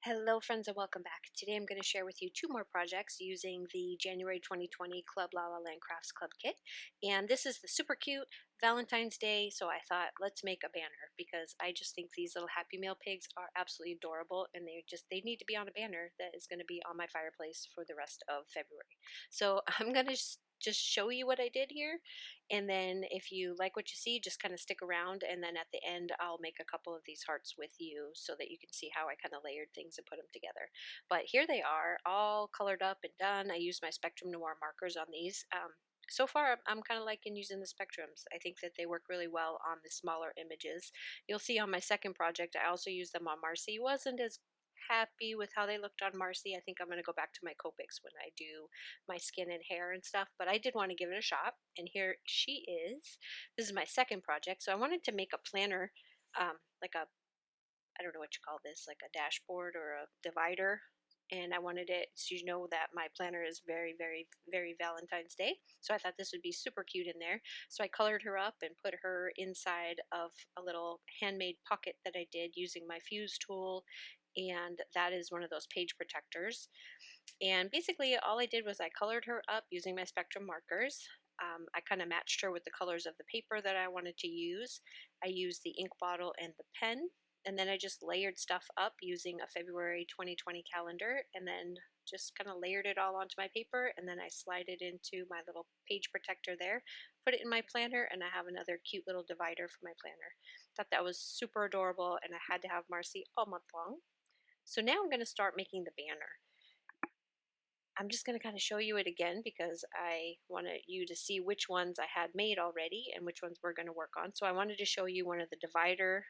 Hello friends and welcome back. Today I'm going to share with you two more projects using the January 2020 Club La La Land Crafts Club kit. And this is the super cute Valentine's Day, so I thought let's make a banner because I just think these little Happy Meal pigs are absolutely adorable and they need to be on a banner that is going to be on my fireplace for the rest of February. So I'm going to just show you what I did here, and then if you like what you see, just kind of stick around, and then at the end I'll make a couple of these hearts with you so that you can see how I kind of layered things and put them together. But here they are, all colored up and done. I used my Spectrum Noir markers on these. So far I'm kind of liking using the spectrums. I think that they work really well on the smaller images. You'll see on my second project I also used them on Marcy. Wasn't as happy with how they looked on Marcy. I think I'm going to go back to my Copics when I do my skin and hair and stuff, but I did want to give it a shot, and here she is. This is my second project, so I wanted to make a planner, like a, I don't know what you call this, like a dashboard or a divider, and I wanted it so you know that my planner is very, very, very Valentine's Day, so I thought this would be super cute in there. So I colored her up and put her inside of a little handmade pocket that I did using my fuse tool, and that is one of those page protectors. And basically all I did was I colored her up using my Spectrum markers. I kind of matched her with the colors of the paper that I wanted to use. I used the ink bottle and the pen, and then I just layered stuff up using a February 2020 calendar, and then just kind of layered it all onto my paper, and then I slide it into my little page protector there, put it in my planner, and I have another cute little divider for my planner. Thought that was super adorable, and I had to have Marcy all month long. So now I'm going to start making the banner. I'm just going to kind of show you it again because I wanted you to see which ones I had made already and which ones we're going to work on. So I wanted to show you one of the divider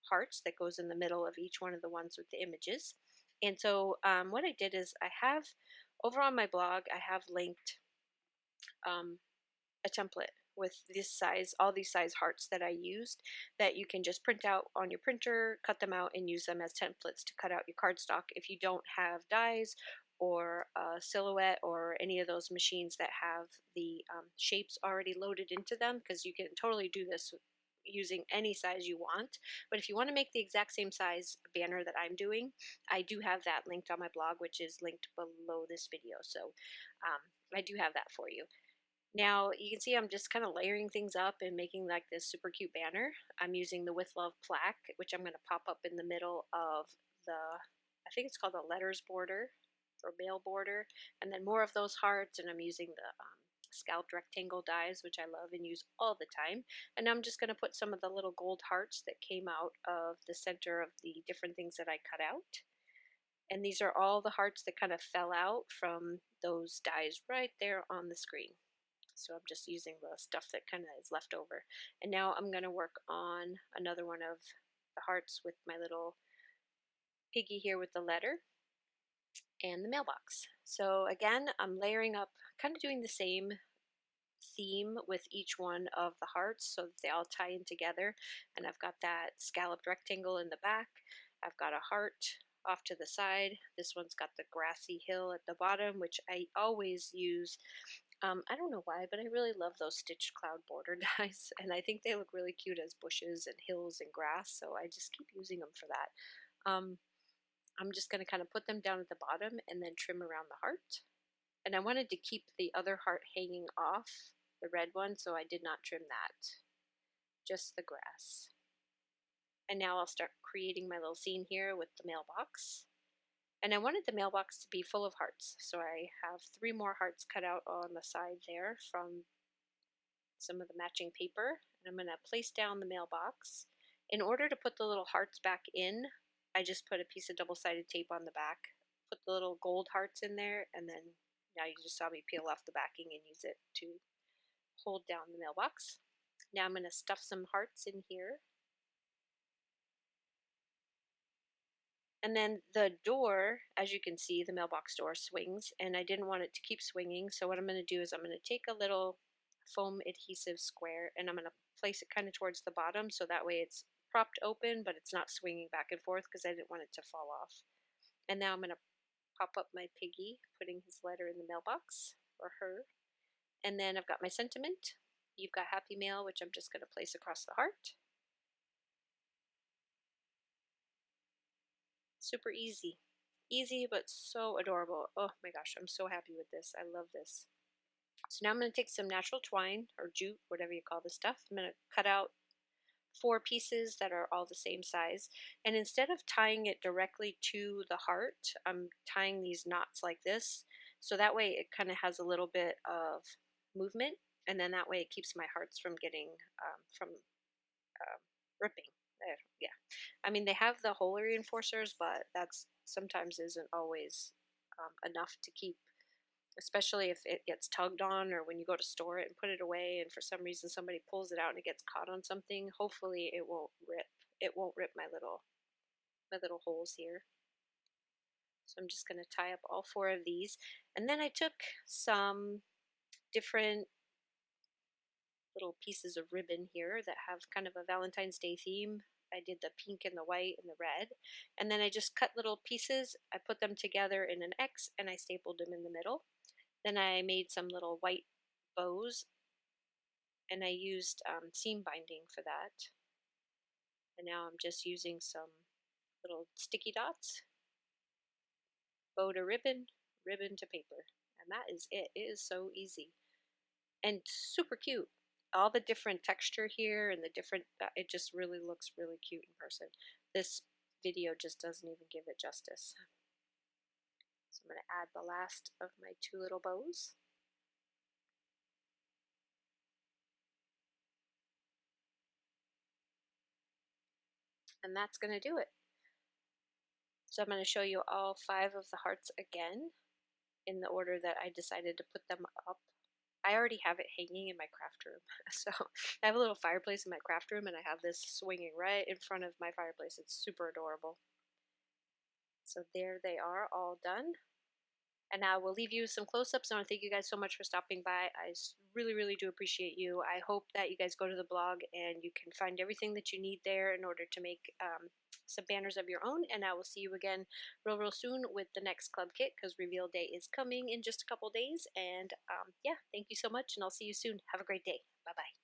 hearts that goes in the middle of each one of the ones with the images. And so what I did is I have, over on my blog, I have linked a template with this size, all these size hearts that I used, that you can just print out on your printer, cut them out, and use them as templates to cut out your cardstock if you don't have dies or Silhouette or any of those machines that have the shapes already loaded into them, because you can totally do this using any size you want. But if you want to make the exact same size banner that I'm doing, I do have that linked on my blog, which is linked below this video. So I do have that for you. Now you can see I'm just kind of layering things up and making like this super cute banner. I'm using the With Love plaque, which I'm going to pop up in the middle of the, I think it's called the letters border or mail border, and then more of those hearts, and I'm using the scalloped rectangle dies, which I love and use all the time. And I'm just going to put some of the little gold hearts that came out of the center of the different things that I cut out. And these are all the hearts that kind of fell out from those dies right there on the screen. So I'm just using the stuff that kind of is left over. And now I'm going to work on another one of the hearts with my little piggy here with the letter and the mailbox. So again, I'm layering up, kind of doing the same theme with each one of the hearts so that they all tie in together. And I've got that scalloped rectangle in the back. I've got a heart off to the side. This one's got the grassy hill at the bottom, which I always use. I don't know why, but I really love those stitched cloud border dies, and I think they look really cute as bushes and hills and grass, so I just keep using them for that. I'm just going to kind of put them down at the bottom and then trim around the heart. And I wanted to keep the other heart hanging off, the red one, so I did not trim that, just the grass. And now I'll start creating my little scene here with the mailbox. And I wanted the mailbox to be full of hearts, so I have 3 more hearts cut out on the side there from some of the matching paper. And I'm going to place down the mailbox. In order to put the little hearts back in, I just put a piece of double-sided tape on the back, put the little gold hearts in there, and then now you just saw me peel off the backing and use it to hold down the mailbox. Now I'm going to stuff some hearts in here. And then the door, as you can see, the mailbox door swings, and I didn't want it to keep swinging, so what I'm going to do is I'm going to take a little foam adhesive square and I'm going to place it kind of towards the bottom so that way it's propped open but it's not swinging back and forth because I didn't want it to fall off. And now I'm going to pop up my piggy, putting his letter in the mailbox, or her. And then I've got my sentiment. You've got Happy Mail, which I'm just going to place across the heart. Super easy. Easy, but so adorable. Oh my gosh, I'm so happy with this. I love this. So now I'm going to take some natural twine or jute, whatever you call this stuff. I'm going to cut out 4 pieces that are all the same size. And instead of tying it directly to the heart, I'm tying these knots like this. So that way it kind of has a little bit of movement. And then that way it keeps my hearts from getting, from ripping. Yeah. I mean, they have the hole reinforcers, but that's sometimes isn't always enough to keep, especially if it gets tugged on or when you go to store it and put it away and for some reason somebody pulls it out and it gets caught on something. Hopefully it won't rip. It won't rip my little holes here. So I'm just going to tie up all 4 of these. And then I took some different little pieces of ribbon here that have kind of a Valentine's Day theme. I did the pink and the white and the red. And then I just cut little pieces. I put them together in an X and I stapled them in the middle. Then I made some little white bows and I used seam binding for that. And now I'm just using some little sticky dots, bow to ribbon, ribbon to paper. And that is it. It is so easy and super cute. All the different texture here and the different, it just really looks really cute in person. This video just doesn't even give it justice. So I'm going to add the last of my 2 little bows. And that's going to do it. So I'm going to show you all 5 of the hearts again in the order that I decided to put them up. I already have it hanging in my craft room. So I have a little fireplace in my craft room and I have this swinging right in front of my fireplace. It's super adorable. So there they are, all done. And I will leave you some close-ups. I want to thank you guys so much for stopping by. I really, really do appreciate you. I hope that you guys go to the blog and you can find everything that you need there in order to make some banners of your own. And I will see you again real, real soon with the next club kit because reveal day is coming in just a couple days. And yeah, thank you so much and I'll see you soon. Have a great day. Bye-bye.